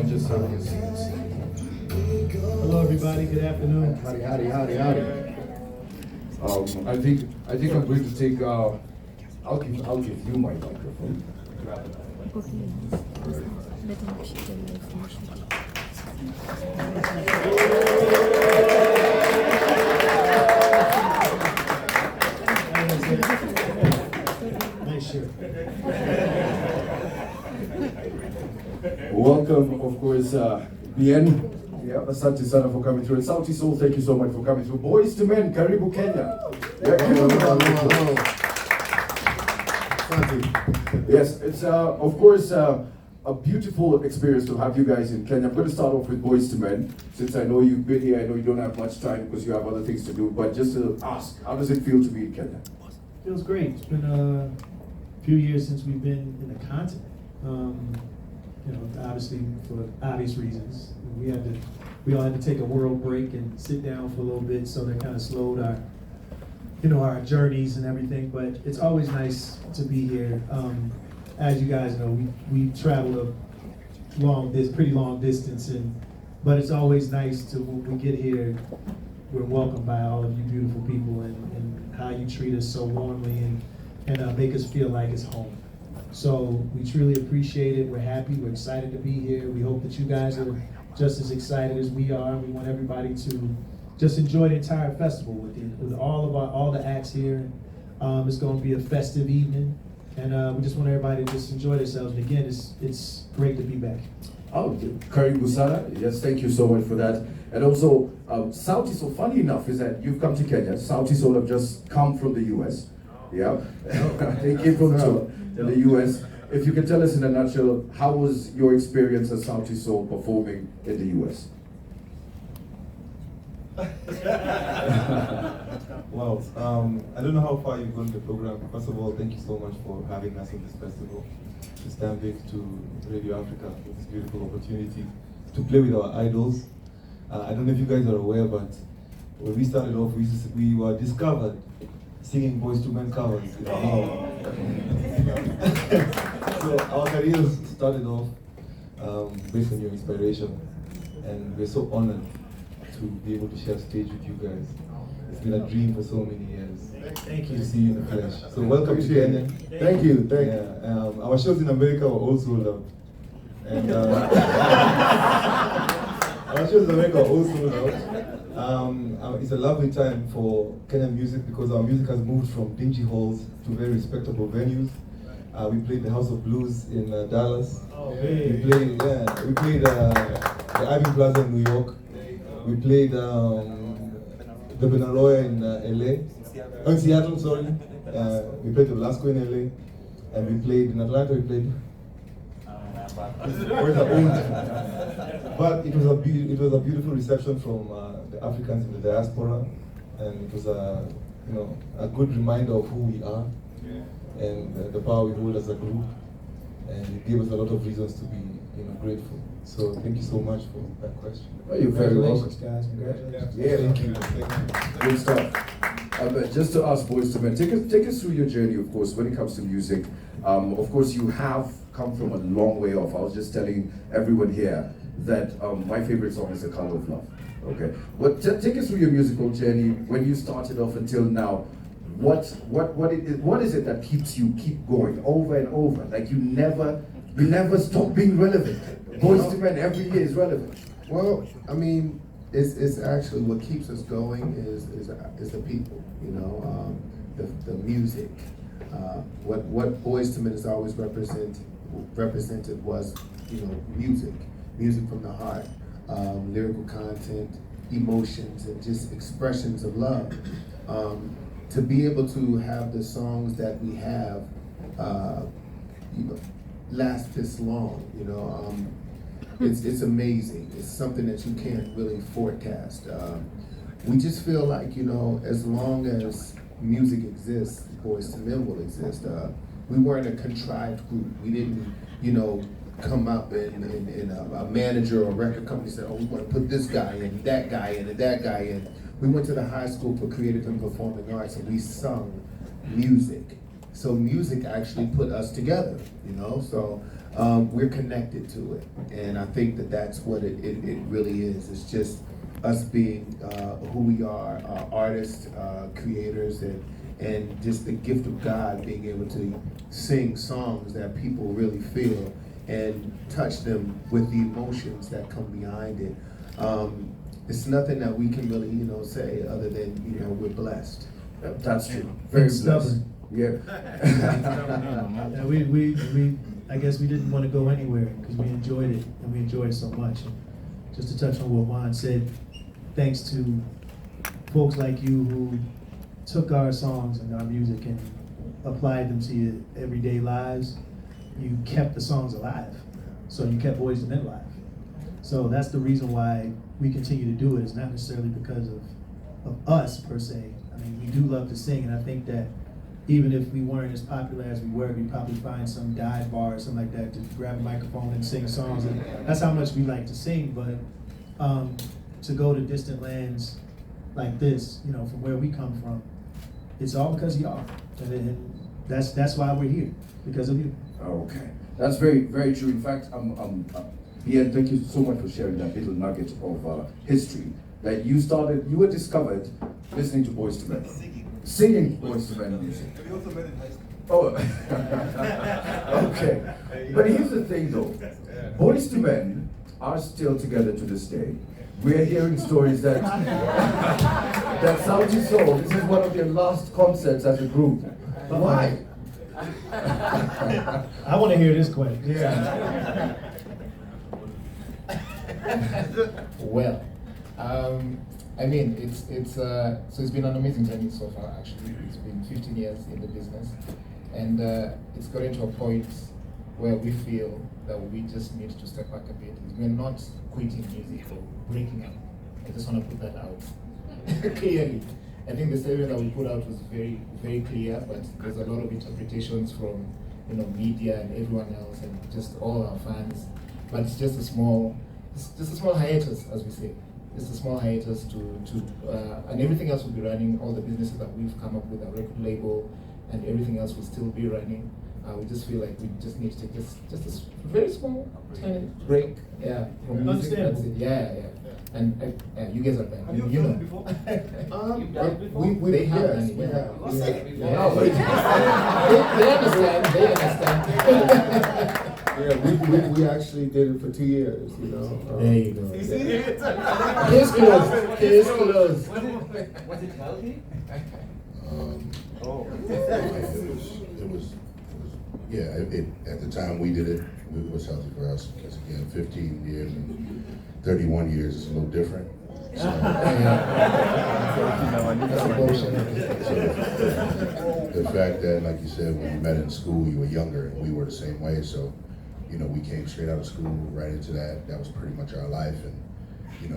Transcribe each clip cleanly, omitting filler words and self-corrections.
just having a seat. Hello, everybody. Good afternoon. Howdy. I think I'm going to take. I'll give you my microphone. Nice shirt. Welcome, of course, Bien. Yeah, asante sana for coming through. And Sauti Sol, thank you so much for coming through. Boyz II Men, Karibu Kenya. Yes, it's of course a beautiful experience to have you guys in Kenya. I'm going to start off with Boyz II Men, since I know you've been here. I know you don't have much time because you have other things to do. But just to ask, how does it feel to be in Kenya? Feels great. It's been a few years since we've been in the continent. Obviously for obvious reasons. We all had to take a world break and sit down for a little bit, so that kind of slowed our journeys and everything. But it's always nice to be here. As you guys know, we traveled a pretty long distance, but it's always nice to, when we get here, we're welcomed by all of you beautiful people and how you treat us so warmly and make us feel like it's home. So we truly appreciate it. We're happy. We're excited to be here. We hope that you guys are just as excited as we are. We want everybody to just enjoy the entire festival with all the acts here. It's going to be a festive evening, and we just want everybody to just enjoy themselves. And again, it's great to be back. Oh, Karibu sana. Yes, thank you so much for that. And also, Sauti Sol, funny enough, is that you've come to Kenya. Sauti Sol have just come from the US. Yeah, they came from the US. If you can tell us in a nutshell, how was your experience as Sauti Sol performing in the US? Well, I don't know how far you've gone in the program. First of all, thank you so much for having us on this festival. To stand big to Radio Africa with this beautiful opportunity to play with our idols. I don't know if you guys are aware, but when we started off, we were discovered singing Boyz II Men covers. So our careers started off based on your inspiration, and we're so honored to be able to share stage with you guys. It's been a dream for so many years. Thank you. To see you in the flesh. So welcome to Kenya. Thank you. Our shows in America were all sold out. And our shows in America were all sold out. It's a lovely time for Kenyan music because our music has moved from dingy halls to very respectable venues. We played the House of Blues in Dallas. Oh, hey. We played the Ivy Plaza in New York. We played the Benaroya in LA. Oh, in Seattle, sorry. We played the Velasco in LA. And we played in Atlanta, we played. But it was a beautiful reception from the Africans in the diaspora, and it was a good reminder of who we are and the power we hold as a group, and it gave us a lot of reasons to be grateful. So thank you so much for that question. Well, you're very welcome. Guys. Congratulations. Yeah, Thank you. good stuff. Just to ask Boyz II Men, take us through your journey, of course, when it comes to music. Of course, you have come from a long way off. I was just telling everyone here that my favorite song is The Color of Love. Okay, but take us through your musical journey when you started off until now. What is it that keep going over and over? Like you never stop being relevant. Boyz II Men every year is relevant. Well, I mean, it's actually what keeps us going is the people, the music. What Boyz II Men has always represented was, music from the heart, lyrical content, emotions, and just expressions of love. To be able to have the songs that we have, last this long, it's amazing. It's something that you can't really forecast. We just feel like, as long as music exists, Boyz II Men will exist. We weren't a contrived group. We didn't, come up and a manager or a record company said, oh, we want to put this guy in, that guy in, and that guy in. We went to the high school for creative and performing arts, and we sung music. So music actually put us together, So we're connected to it. And I think that that's what it really is. It's just us being who we are, artists, creators, and just the gift of God being able to sing songs that people really feel and touch them with the emotions that come behind it. It's nothing that we can really, say other than, we're blessed. That's true. Very blessed. Stubborn. Yeah. Yeah, we I guess we didn't want to go anywhere because we enjoyed it and we enjoyed it so much. And just to touch on what Juan said, thanks to folks like you who took our songs and our music and applied them to your everyday lives, you kept the songs alive. So you kept Boyz II Men alive. So that's the reason why we continue to do it. It's not necessarily because of us per se. I mean, we do love to sing, and I think that even if we weren't as popular as we were, we'd probably find some dive bar or something like that to grab a microphone and sing songs. And that's how much we like to sing. But to go to distant lands like this, from where we come from, it's all because of y'all. And that's why we're here, because of you. Okay, that's very, very true. In fact, Ian, thank you so much for sharing that little nugget of history that you were discovered listening to Boyz II Men. Singing Boyz II Men music. We also met in high school. Oh, okay. But here's the thing though, Boyz II Men are still together to this day. We're hearing stories that that Sauti Sol, this is one of their last concerts as a group. Why? I want to hear this question. Yeah. Well, I mean, so it's been an amazing journey so far. Actually, it's been 15 years in the business, and it's gotten to a point where we feel that we just need to step back a bit. We're not quitting music or breaking up. I just want to put that out clearly. I think the statement that we put out was very, very clear, but there's a lot of interpretations from media and everyone else and just all our fans. But it's just a small hiatus, as we say. Just a small hiatus and everything else will be running. All the businesses that we've come up with, our record label, and everything else will still be running. We just feel like we just need to take just a very small, tiny break. Yeah, from music. That's it. Yeah. And you guys are back. Have you done it before? They have done it. We have. They understand. Yeah, we actually did it for 2 years, There you go. You see? Case closed. Case closed. Was it healthy? It was, at the time we did it, it was healthy for us, because again, 15 years and 31 years is a little different. So, the fact that, like you said, when we met in school, you were younger, and we were the same way, so, we came straight out of school, right into that. That was pretty much our life, and,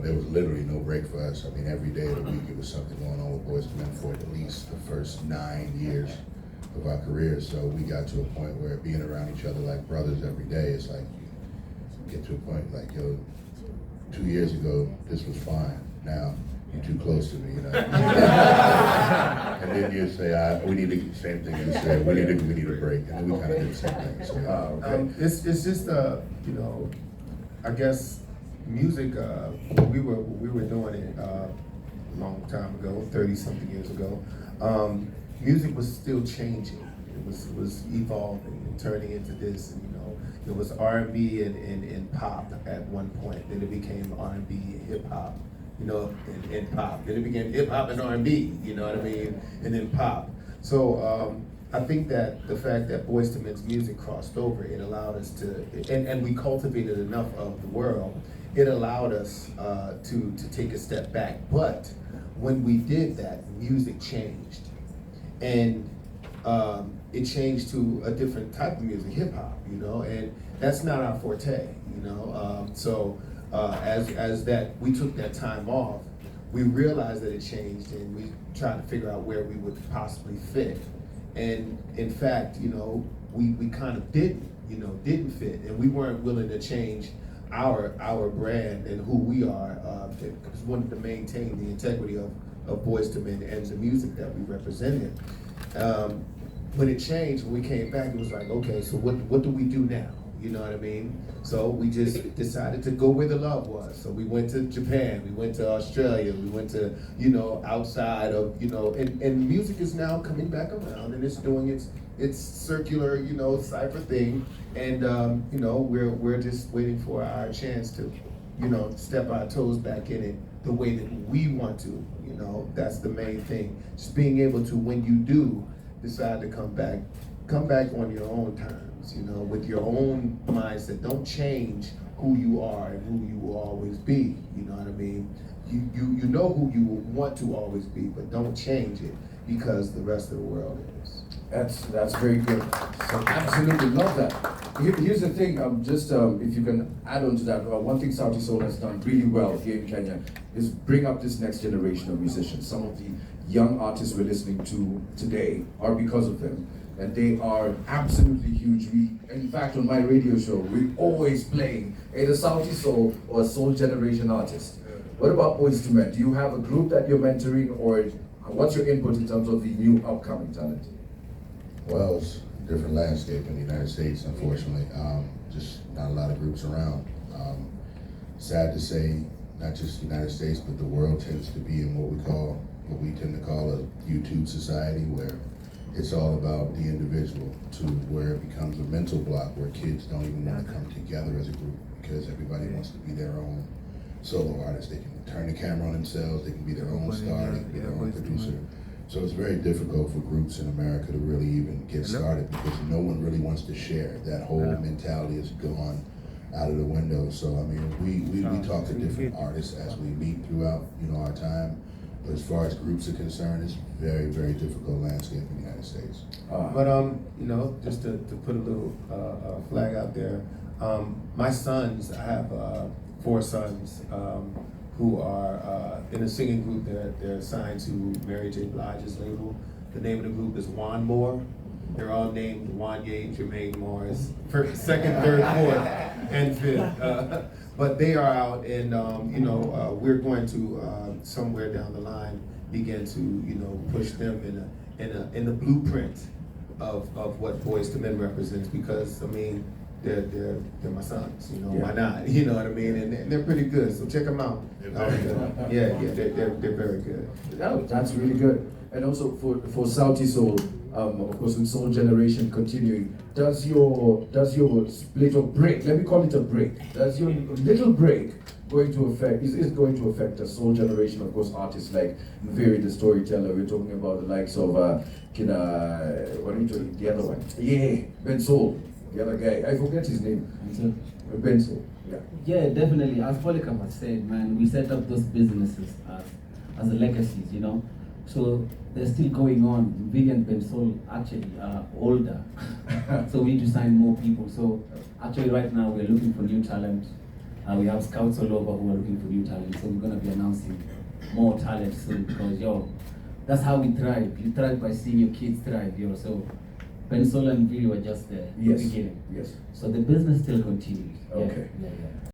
there was literally no break for us. I mean, every day of the week, it was something going on with Boyz II Men for at least the first 9 years of our careers. So we got to a point where being around each other like brothers every day, it's like, you get to a point like, 2 years ago, this was fine. Now, you're too close to me, And then you say, we need the same thing you said, we need a break. And then we kind of did the same thing. So, Okay. It's just I guess music. We were doing it a long time ago, 30-something years ago. Music was still changing. It was evolving and turning into this. And, it was R&B and pop at one point. Then it became R&B and hip hop. And pop. Then it became hip hop and R&B. You know what I mean? And then pop. So I think that the fact that Boyz II Men's music crossed over, it allowed us to, and we cultivated enough of the world. It allowed us to take a step back. But when we did that, music changed. And it changed to a different type of music, hip hop, and that's not our forte, So as that we took that time off, we realized that it changed, and we tried to figure out where we would possibly fit. And in fact, we kind of didn't fit, and we weren't willing to change our brand and who we are, because we wanted to maintain the integrity of Boyz II Men and the music that we represented. When it changed, when we came back, it was like, okay, so what do we do now? you know what I mean? So we just decided to go where the love was. So we went to Japan, we went to Australia, we went to, you know, outside of, you know, and music is now coming back around and it's doing its circular, you know, cipher thing. And, you know, we're just waiting for our chance to, you know, step our toes back in it the way that we want to, you know, that's the main thing. Just being able to, when you do decide to come back on your own terms, you know, with your own mindset. Don't change who you are and who you will always be, you know what I mean? You know who you want to always be, but don't change it because the rest of the world is. That's very good. So absolutely love that. Here's the thing. Just if you can add on to that, one thing Sauti Sol has done really well here in Kenya is bring up this next generation of musicians. Some of the young artists we're listening to today are because of them, and they are absolutely huge. In fact, on my radio show, we're always playing either Sauti Sol or a Soul Generation artist. What about Boyz II Men? Do you have a group that you're mentoring, or what's your input in terms of the new upcoming talent? Well, it's a different landscape in the United States, unfortunately. Just not a lot of groups around. Sad to say, not just the United States, but the world tends to be in what we tend to call a YouTube society, where it's all about the individual, to where it becomes a mental block, where kids don't even want to come together as a group because everybody wants to be their own solo artist. They can turn the camera on themselves, they can be their own star, they can be their own producer. So it's very difficult for groups in America to really even get started because no one really wants to share. That whole mentality is gone out of the window. So I mean, we talk to different artists as we meet throughout, you know, our time. But as far as groups are concerned, it's very, very difficult landscape in the United States. But you know, just to put a little flag out there, my sons, I have 4 sons who are in a singing group. They're signed to Mary J. Blige's label. The name of the group is Juan Moore. They're all named Wanye, Jermaine Morris, second, third, fourth, and fifth. But they are out, and you know, we're going to somewhere down the line begin to, you know, push them in the blueprint of what Boyz II Men represents. Because I mean, they're my sons, you know. Why not? You know what I mean? And they're pretty good. So check them out. Yeah, they're very good. That's really good. And also for Sauti Sol, of course, with Soul Generation continuing, does your split or break, let me call it a break, does your little break going to affect, is going to affect the Soul Generation, of course, artists like Very the Storyteller? We're talking about the likes of, what are we talking, the other one? Yeah, Ben Soul, the other guy, I forget his name. Ben Soul, yeah. Yeah, definitely. As Polycarp has said, man, we set up those businesses as a legacies, you know. So they're still going on. Vivi and Ben Soul actually are older, so we need to sign more people. So actually right now we're looking for new talent. We have scouts all over who are looking for new talent. So we're gonna be announcing more talent soon because that's how we thrive. You thrive by seeing your kids thrive, So Ben Soul and Vivi were just the beginning. Yes. So the business still continues. Okay. Yeah.